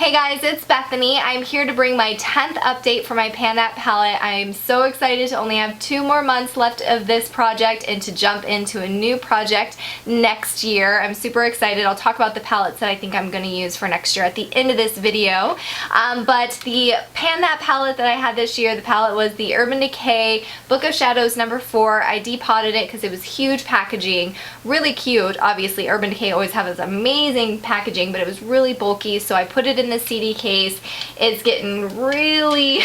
Hey guys, it's Bethany. I'm here to bring my 10th update for my Pan That palette. I'm so excited to only have 2 more months left of this project and to jump into a new project next year. I'm super excited. I'll talk about the palettes that I think I'm going to use for next year at the end of this video. But the Pan That palette that I had this year, the palette was the Urban Decay Book of Shadows number 4. I depotted it because it was huge packaging. Really cute. Obviously, Urban Decay always has amazing packaging, but it was really bulky, so I put it in the CD case. It's getting really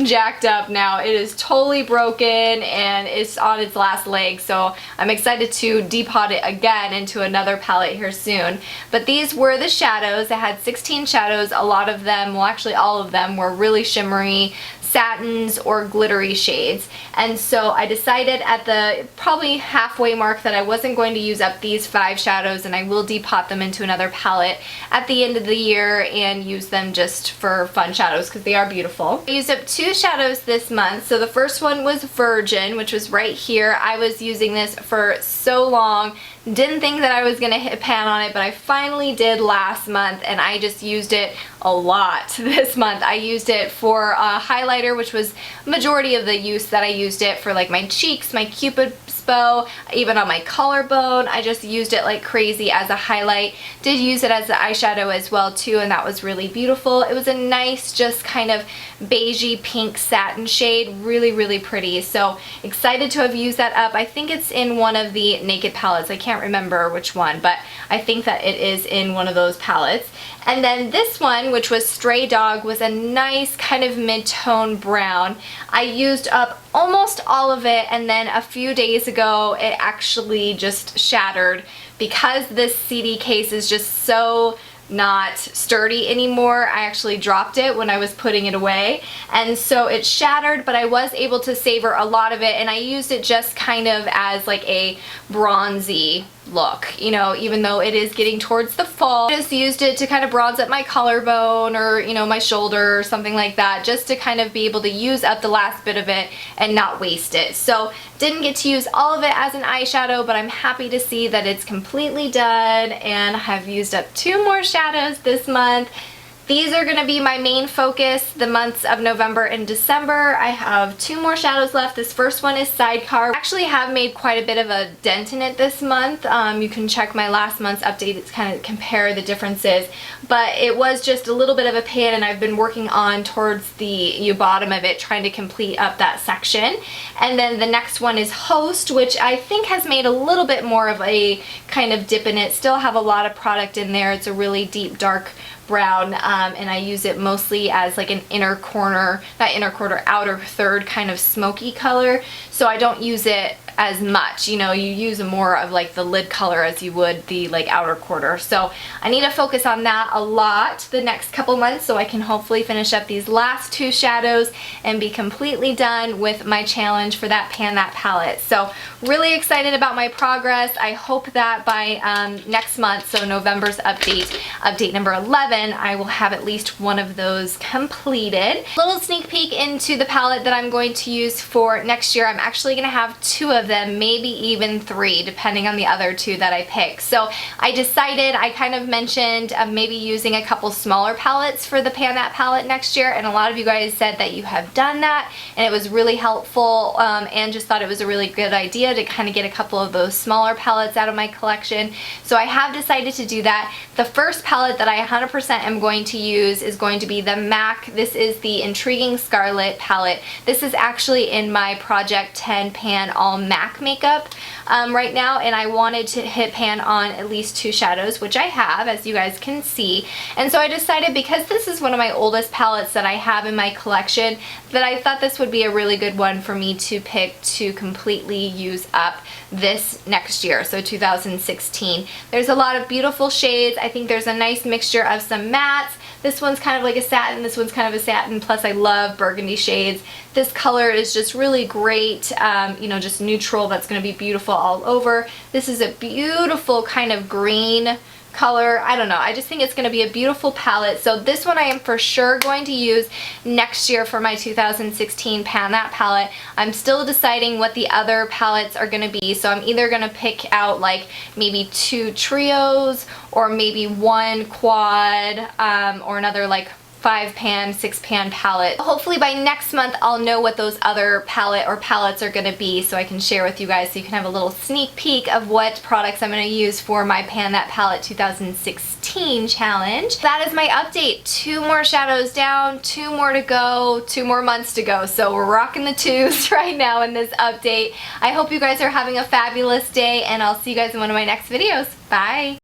jacked up now. It is totally broken and it's on its last leg, so I'm excited to depot it again into another palette here soon. But these were the shadows. I had 16 shadows. A lot of them, well actually all of them, were really shimmery satins or glittery shades, and so I decided at the probably halfway mark that I wasn't going to use up these 5 shadows, and I will depot them into another palette at the end of the year and use them just for fun shadows because they are beautiful. I used up 2 shadows this month. So the first one was Virgin, which was right here. I was using this for so long. Didn't think that I was going to hit pan on it, but I finally did last month, and I just used it a lot this month. I used it for a highlighter, which was majority of the use that I used it for, like my cheeks, my Cupid's bow, even on my collarbone. I just used it like crazy as a highlight. Did use it as an eyeshadow as well too, and that was really beautiful. It was a nice, just kind of beigey pink satin shade. Really, really pretty. So excited to have used that up. I think it's in one of the Naked palettes. I can't remember which one, but I think that it is in one of those palettes. And then this one, which was Stray Dog, was a nice kind of mid-tone brown. I used up almost all of it, and then a few days ago it actually just shattered because this CD case is just so not sturdy anymore. I actually dropped it when I was putting it away, and so it shattered, but I was able to savor a lot of it, and I used it just kind of as like a bronzy look, you know, even though it is getting towards the fall. I just used it to kind of bronze up my collarbone or, you know, my shoulder or something like that, just to kind of be able to use up the last bit of it and not waste it. So didn't get to use all of it as an eyeshadow, but I'm happy to see that it's completely done, and I've used up 2 more shadows this month. These are going to be my main focus the months of November and December. I have 2 more shadows left. This first one is Sidecar. I actually have made quite a bit of a dent in it this month. You can check my last month's update to kind of compare the differences, but it was just a little bit of a pan, and I've been working on towards the bottom of it, trying to complete up that section. And then the next one is Host, which I think has made a little bit more of a kind of dip in it. Still have a lot of product in there. It's a really deep, dark brown, and I use it mostly as like an inner corner, not inner quarter, outer third kind of smoky color, so I don't use it as much. You know, you use more of like the lid color as you would the like outer quarter. So I need to focus on that a lot the next couple months so I can hopefully finish up these last 2 shadows and be completely done with my challenge for that Pan That palette. So really excited about my progress. I hope that by next month, so November's update number 11, I will have at least one of those completed. Little sneak peek into the palette that I'm going to use for next year. I'm actually going to have 2 of them, maybe even 3, depending on the other 2 that I pick. So I decided, I kind of mentioned maybe using a couple smaller palettes for the Pan That palette next year, and a lot of you guys said that you have done that, and it was really helpful, and just thought it was a really good idea to kind of get a couple of those smaller palettes out of my collection. So I have decided to do that. The first palette that I 100% am going to use is going to be the MAC. This is the Intriguing Scarlet palette. This is actually in my Project 10 Pan All MAC makeup right now, and I wanted to hit pan on at least 2 shadows, which I have, as you guys can see. And so I decided, because this is one of my oldest palettes that I have in my collection, that I thought this would be a really good one for me to pick to completely use up this next year, so 2016. There's a lot of beautiful shades. I think there's a nice mixture of some mattes. This one's kind of like a satin, this one's kind of a satin, plus I love burgundy shades. This color is just really great, you know, just neutral, that's going to be beautiful all over. This is a beautiful kind of green color. I don't know. I just think it's going to be a beautiful palette. So this one I am for sure going to use next year for my 2016 Pan That palette. I'm still deciding what the other palettes are going to be. So I'm either going to pick out like maybe 2 trios or maybe 1 quad or another like 5-pan, 6-pan palette. Hopefully by next month I'll know what those other palettes are going to be so I can share with you guys so you can have a little sneak peek of what products I'm going to use for my Pan That Palette 2016 challenge. That is my update. 2 more shadows down, 2 more to go, 2 more months to go. So we're rocking the 2s right now in this update. I hope you guys are having a fabulous day and I'll see you guys in one of my next videos. Bye!